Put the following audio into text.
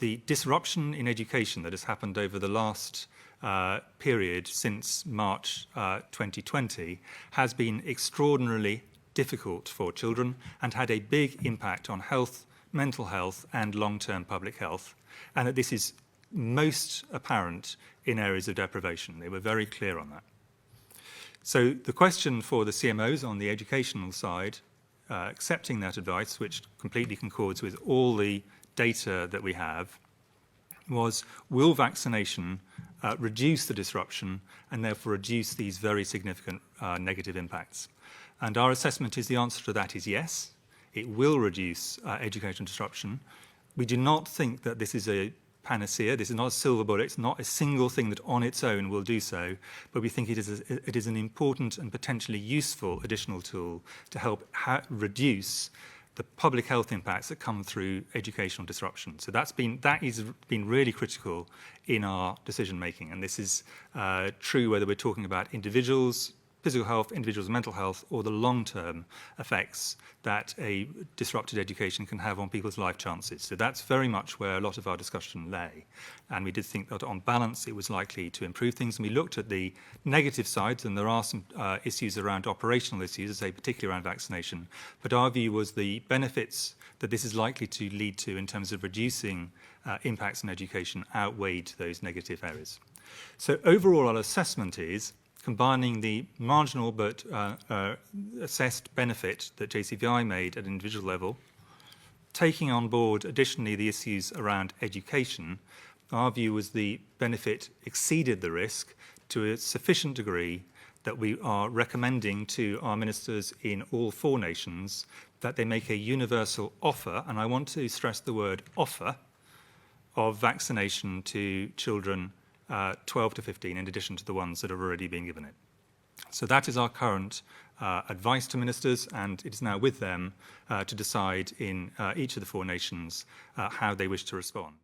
the disruption in education that has happened over the last period since March 2020 has been extraordinarily difficult for children and had a big impact on health, mental health and long-term public health, and that this is most apparent in areas of deprivation. They were very clear on that. So the question for the CMOs on the educational side, accepting that advice, which completely concords with all the data that we have, was, will vaccination reduce the disruption and therefore reduce these very significant negative impacts? And our assessment is the answer to that is yes. It will reduce educational disruption. We do not think that this is a panacea. This is not a silver bullet. It's not a single thing that on its own will do so, but we think it is an important and potentially useful additional tool to help reduce the public health impacts that come through educational disruption. So that has been really critical in our decision making, and this is true whether we're talking about individuals' physical health, individuals' mental health, or the long-term effects that a disrupted education can have on people's life chances. So that's very much where a lot of our discussion lay. And we did think that on balance it was likely to improve things. And we looked at the negative sides, and there are some issues around operational issues, say particularly around vaccination. But our view was the benefits that this is likely to lead to in terms of reducing impacts on education outweighed those negative areas. So overall our assessment is combining the marginal but assessed benefit that JCVI made at an individual level, taking on board additionally the issues around education, our view was the benefit exceeded the risk to a sufficient degree that we are recommending to our ministers in all 4 nations that they make a universal offer, and I want to stress the word offer, of vaccination to children 12 to 15, in addition to the ones that are already being given it. So that is our current advice to ministers, and it is now with them to decide in each of the 4 nations how they wish to respond.